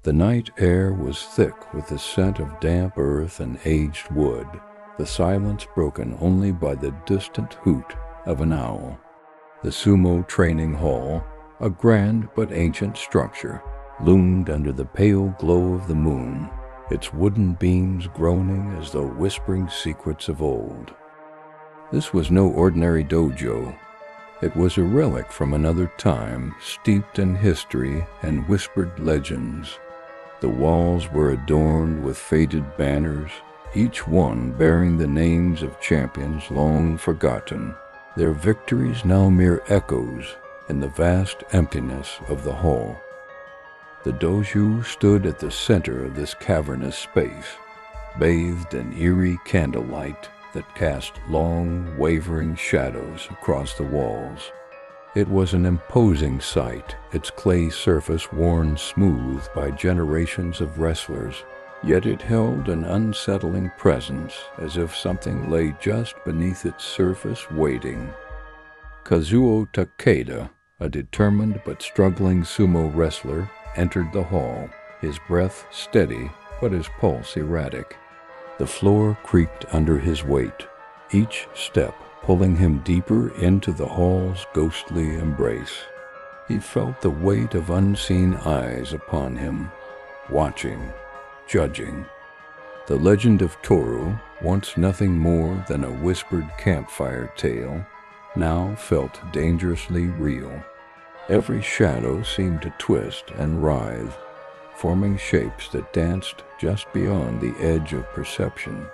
The night air was thick with the scent of damp earth and aged wood, the silence broken only by the distant hoot of an owl. The sumo training hall, a grand but ancient structure, loomed under the pale glow of the moon, its wooden beams groaning as though whispering secrets of old. This was no ordinary dojo. It was a relic from another time, steeped in history and whispered legends. The walls were adorned with faded banners, each one bearing the names of champions long forgotten, their victories now mere echoes in the vast emptiness of the hall. The dojo stood at the center of this cavernous space, bathed in eerie candlelight that cast long, wavering shadows across the walls. It was an imposing sight, its clay surface worn smooth by generations of wrestlers, yet it held an unsettling presence, as if something lay just beneath its surface waiting. Kazuo Takeda, a determined but struggling sumo wrestler, entered the hall, his breath steady but his pulse erratic. The floor creaked under his weight, each step pulling him deeper into the hall's ghostly embrace. He felt the weight of unseen eyes upon him, watching, judging. The legend of Toru, once nothing more than a whispered campfire tale, now felt dangerously real. Every shadow seemed to twist and writhe, forming shapes that danced just beyond the edge of perception.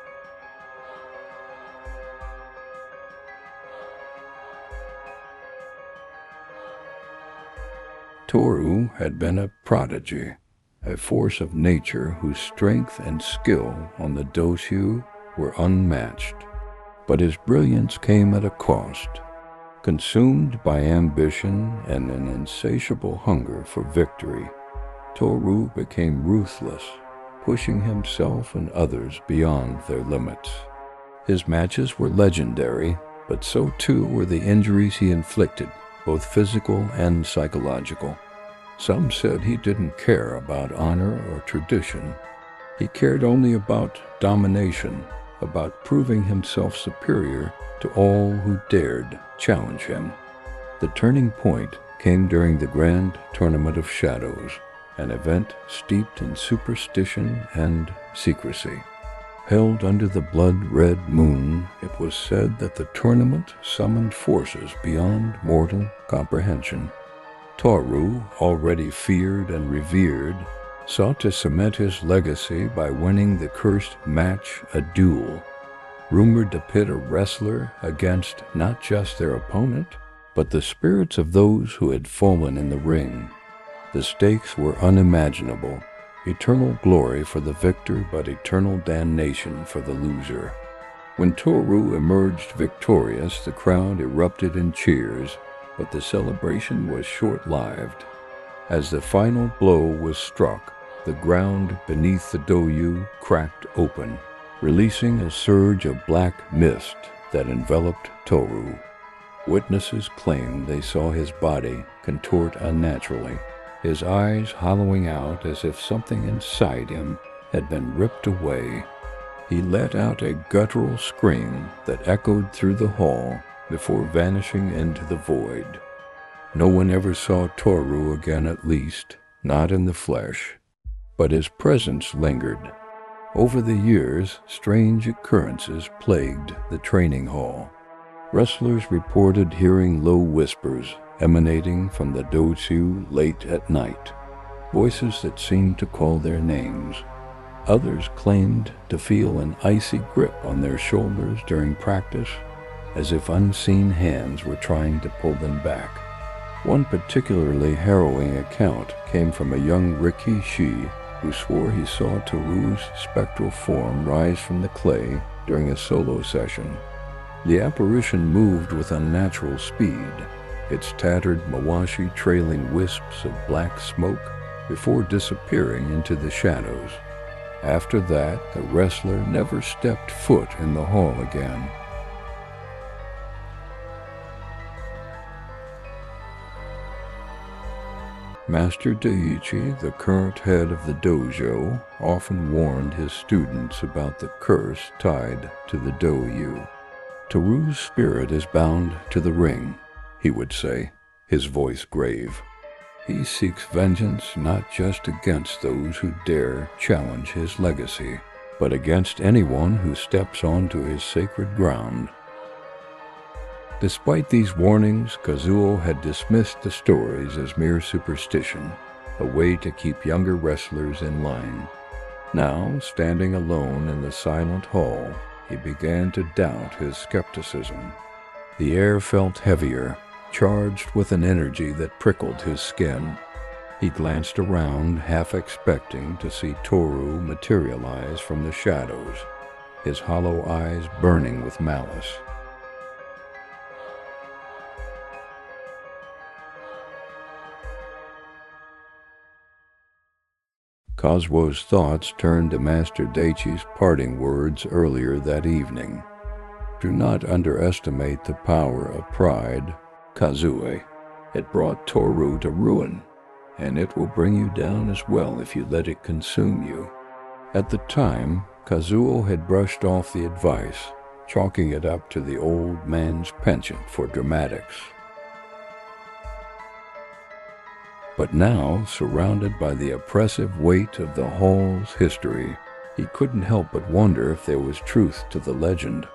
Toru had been a prodigy, a force of nature whose strength and skill on the dojo were unmatched. But his brilliance came at a cost. Consumed by ambition and an insatiable hunger for victory, Toru became ruthless, pushing himself and others beyond their limits. His matches were legendary, but so too were the injuries he inflicted, both physical and psychological. Some said he didn't care about honor or tradition. He cared only about domination, about proving himself superior to all who dared challenge him. The turning point came during the Grand Tournament of Shadows, an event steeped in superstition and secrecy. Held under the blood-red moon, it was said that the tournament summoned forces beyond mortal comprehension. Toru, already feared and revered, sought to cement his legacy by winning the cursed match, a duel, rumored to pit a wrestler against not just their opponent, but the spirits of those who had fallen in the ring. The stakes were unimaginable, eternal glory for the victor, but eternal damnation for the loser. When Toru emerged victorious, the crowd erupted in cheers, but the celebration was short-lived. As the final blow was struck, the ground beneath the dojo cracked open, releasing a surge of black mist that enveloped Toru. Witnesses claimed they saw his body contort unnaturally, his eyes hollowing out as if something inside him had been ripped away. He let out a guttural scream that echoed through the hall before vanishing into the void. No one ever saw Toru again, at least, not in the flesh, but his presence lingered. Over the years, strange occurrences plagued the training hall. Wrestlers reported hearing low whispers emanating from the dojo late at night, voices that seemed to call their names. Others claimed to feel an icy grip on their shoulders during practice, as if unseen hands were trying to pull them back. One particularly harrowing account came from a young Rikishi who swore he saw Toru's spectral form rise from the clay during a solo session. The apparition moved with unnatural speed, its tattered mawashi trailing wisps of black smoke before disappearing into the shadows. After that, the wrestler never stepped foot in the hall again. Master Daiichi, the current head of the dojo, often warned his students about the curse tied to the Dohyo. Toru's spirit is bound to the ring, he would say, his voice grave. He seeks vengeance not just against those who dare challenge his legacy, but against anyone who steps onto his sacred ground. Despite these warnings, Kazuo had dismissed the stories as mere superstition, a way to keep younger wrestlers in line. Now, standing alone in the silent hall, he began to doubt his skepticism. The air felt heavier, charged with an energy that prickled his skin. He glanced around, half expecting to see Toru materialize from the shadows, his hollow eyes burning with malice. Kazuo's thoughts turned to Master Daichi's parting words earlier that evening. Do not underestimate the power of pride, Kazue. It brought Toru to ruin, and it will bring you down as well if you let it consume you. At the time, Kazuo had brushed off the advice, chalking it up to the old man's penchant for dramatics. But now, surrounded by the oppressive weight of the hall's history, he couldn't help but wonder if there was truth to the legend.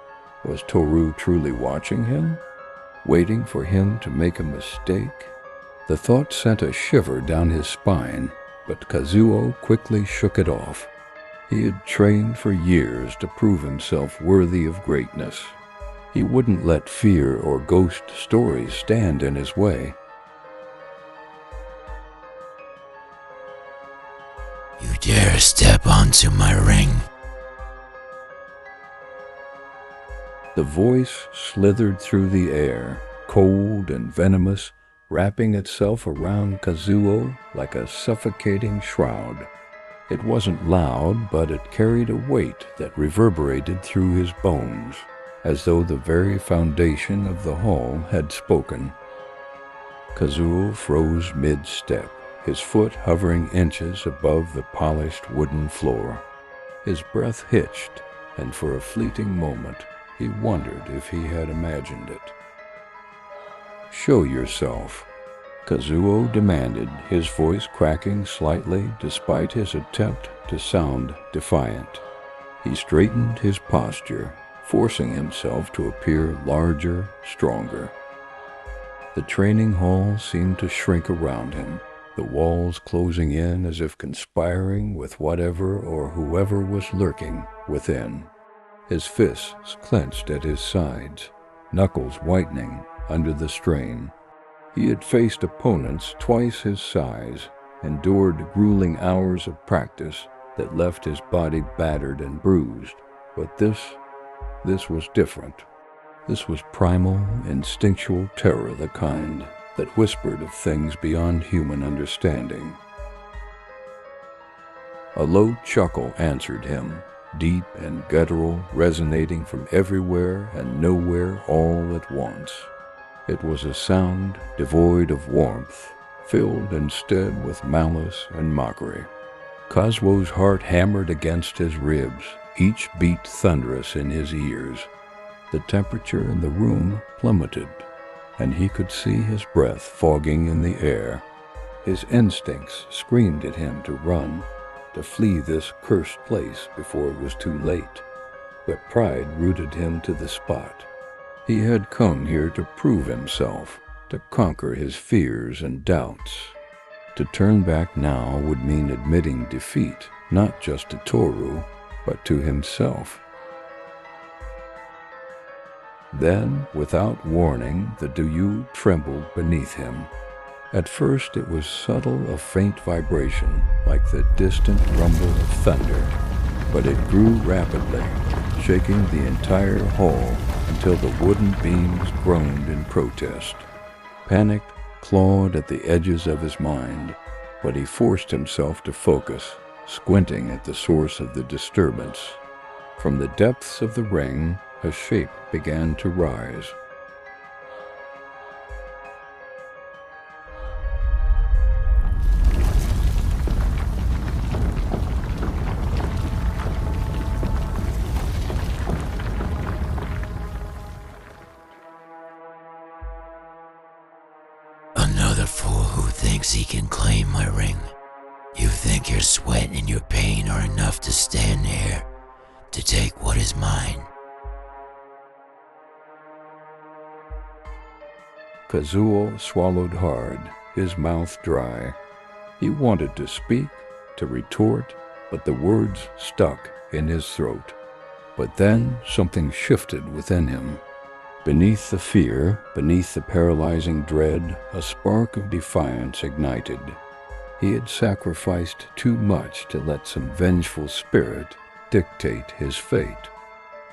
Was Toru truly watching him? Waiting for him to make a mistake? The thought sent a shiver down his spine, but Kazuo quickly shook it off. He had trained for years to prove himself worthy of greatness. He wouldn't let fear or ghost stories stand in his way. You dare step onto my ring? The voice slithered through the air, cold and venomous, wrapping itself around Kazuo like a suffocating shroud. It wasn't loud, but it carried a weight that reverberated through his bones, as though the very foundation of the hall had spoken. Kazuo froze mid-step, his foot hovering inches above the polished wooden floor. His breath hitched, and for a fleeting moment, he wondered if he had imagined it. Show yourself, Kazuo demanded, his voice cracking slightly despite his attempt to sound defiant. He straightened his posture, forcing himself to appear larger, stronger. The training hall seemed to shrink around him, the walls closing in as if conspiring with whatever or whoever was lurking within. His fists clenched at his sides, knuckles whitening under the strain. He had faced opponents twice his size, endured grueling hours of practice that left his body battered and bruised. But this was different. This was primal, instinctual terror, the kind that whispered of things beyond human understanding. A low chuckle answered him, deep and guttural, resonating from everywhere and nowhere all at once. It was a sound devoid of warmth, filled instead with malice and mockery. Kazuo's heart hammered against his ribs, each beat thunderous in his ears. The temperature in the room plummeted, and he could see his breath fogging in the air. His instincts screamed at him to run, to flee this cursed place before it was too late. But pride rooted him to the spot. He had come here to prove himself, to conquer his fears and doubts. To turn back now would mean admitting defeat, not just to Toru, but to himself. Then, without warning, the Dohyo trembled beneath him. At first it was subtle, a faint vibration, like the distant rumble of thunder, but it grew rapidly, shaking the entire hall until the wooden beams groaned in protest. Panic clawed at the edges of his mind, but he forced himself to focus, squinting at the source of the disturbance. From the depths of the ring, a shape began to rise. fool who thinks he can claim my ring. You think your sweat and your pain are enough to stand here, to take what is mine. Kazuo swallowed hard, his mouth dry. He wanted to speak, to retort, but the words stuck in his throat. But then something shifted within him. Beneath the fear, beneath the paralyzing dread, a spark of defiance ignited. He had sacrificed too much to let some vengeful spirit dictate his fate.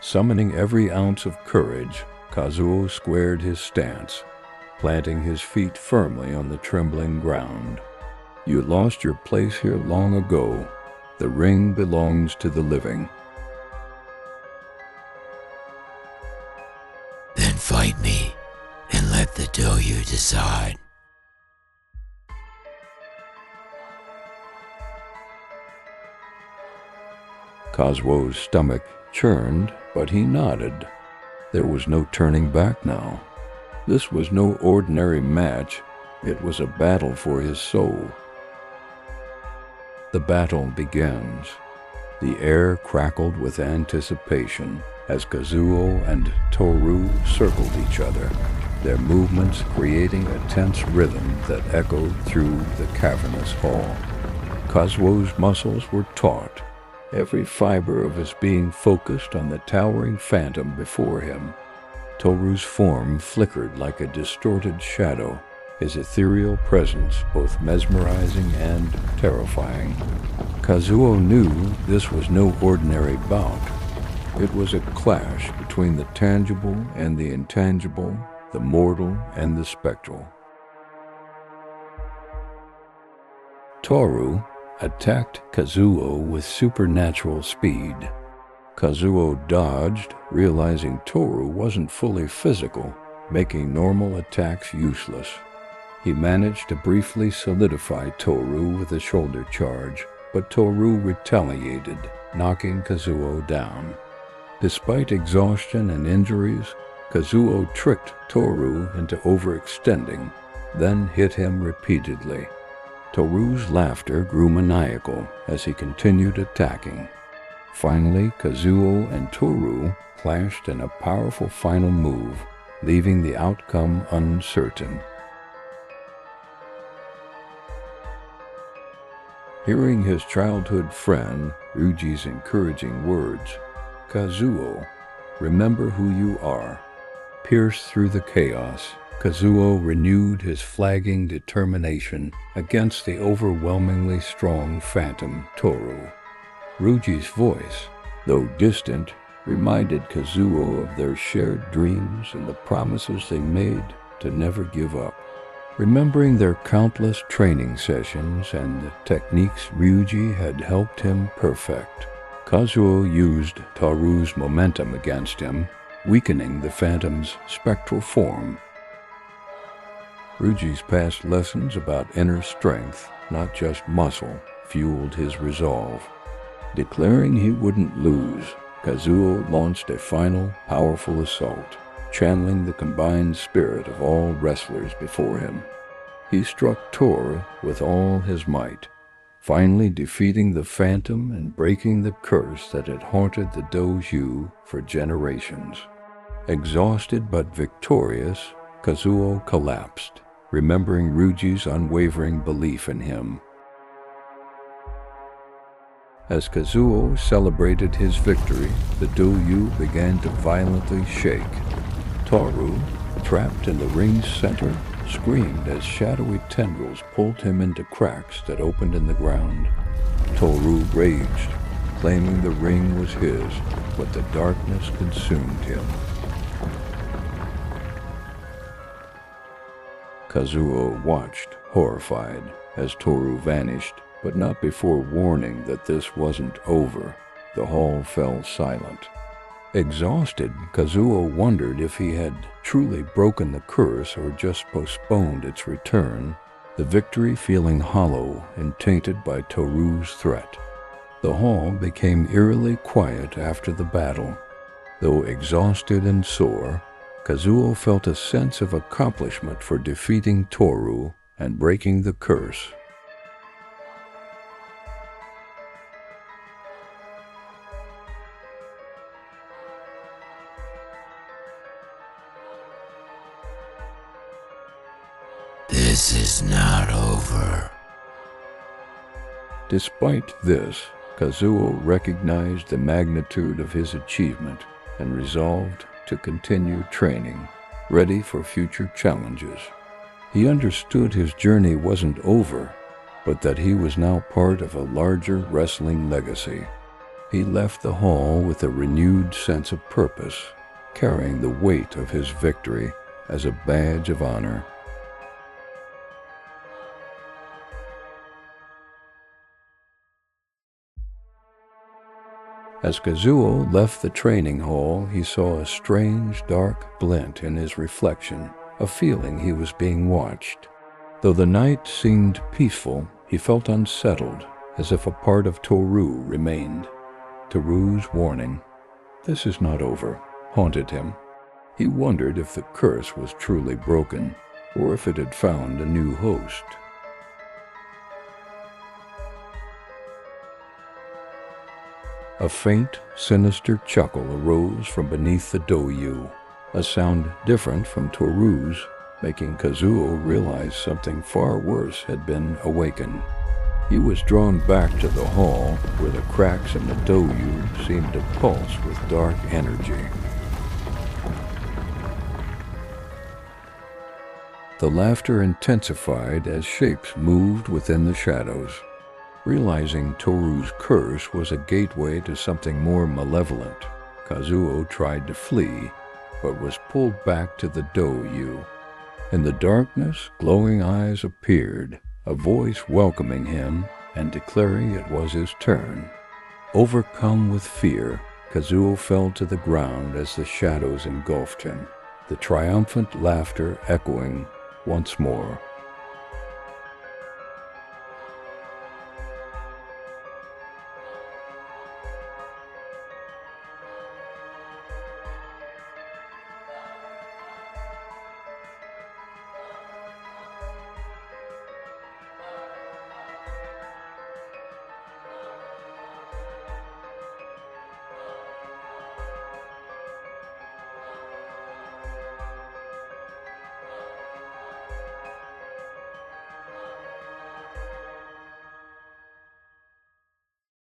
Summoning every ounce of courage, Kazuo squared his stance, planting his feet firmly on the trembling ground. You lost your place here long ago. The ring belongs to the living. Then fight me, and let the Dohyo decide. Kazuo's stomach churned, but he nodded. There was no turning back now. This was no ordinary match. It was a battle for his soul. The battle begins. The air crackled with anticipation as Kazuo and Toru circled each other, their movements creating a tense rhythm that echoed through the cavernous hall. Kazuo's muscles were taut, every fiber of his being focused on the towering phantom before him. Toru's form flickered like a distorted shadow, his ethereal presence both mesmerizing and terrifying. Kazuo knew this was no ordinary bout. It was a clash between the tangible and the intangible, the mortal and the spectral. Toru attacked Kazuo with supernatural speed. Kazuo dodged, realizing Toru wasn't fully physical, making normal attacks useless. He managed to briefly solidify Toru with a shoulder charge, but Toru retaliated, knocking Kazuo down. Despite exhaustion and injuries, Kazuo tricked Toru into overextending, then hit him repeatedly. Toru's laughter grew maniacal as he continued attacking. Finally, Kazuo and Toru clashed in a powerful final move, leaving the outcome uncertain. Hearing his childhood friend, Ryuji's encouraging words, "Kazuo, remember who you are," pierced through the chaos, Kazuo renewed his flagging determination against the overwhelmingly strong phantom Toru. Ryuji's voice, though distant, reminded Kazuo of their shared dreams and the promises they made to never give up. Remembering their countless training sessions and the techniques Ryuji had helped him perfect, Kazuo used Toru's momentum against him, weakening the phantom's spectral form. Ryuji's past lessons about inner strength, not just muscle, fueled his resolve. Declaring he wouldn't lose, Kazuo launched a final, powerful assault, channeling the combined spirit of all wrestlers before him. He struck Toru with all his might, finally defeating the phantom and breaking the curse that had haunted the Dohyo for generations. Exhausted but victorious, Kazuo collapsed, remembering Ryuji's unwavering belief in him. As Kazuo celebrated his victory, the Dohyo began to violently shake. Toru, trapped in the ring's center, screamed as shadowy tendrils pulled him into cracks that opened in the ground. Toru raged, claiming the ring was his, but the darkness consumed him. Kazuo watched, horrified, as Toru vanished, but not before warning that this wasn't over. The hall fell silent. Exhausted, Kazuo wondered if he had truly broken the curse or just postponed its return, the victory feeling hollow and tainted by Toru's threat. The hall became eerily quiet after the battle. Though exhausted and sore, Kazuo felt a sense of accomplishment for defeating Toru and breaking the curse. This is not over. Despite this, Kazuo recognized the magnitude of his achievement and resolved to continue training, ready for future challenges. He understood his journey wasn't over, but that he was now part of a larger wrestling legacy. He left the hall with a renewed sense of purpose, carrying the weight of his victory as a badge of honor. As Kazuo left the training hall, he saw a strange, dark glint in his reflection, a feeling he was being watched. Though the night seemed peaceful, he felt unsettled, as if a part of Toru remained. Toru's warning, "This is not over," haunted him. He wondered if the curse was truly broken, or if it had found a new host. A faint, sinister chuckle arose from beneath the Dohyo, a sound different from Toru's, making Kazuo realize something far worse had been awakened. He was drawn back to the hall, where the cracks in the Dohyo seemed to pulse with dark energy. The laughter intensified as shapes moved within the shadows. Realizing Toru's curse was a gateway to something more malevolent, Kazuo tried to flee, but was pulled back to the Dohyo. In the darkness, glowing eyes appeared, a voice welcoming him and declaring it was his turn. Overcome with fear, Kazuo fell to the ground as the shadows engulfed him, the triumphant laughter echoing once more.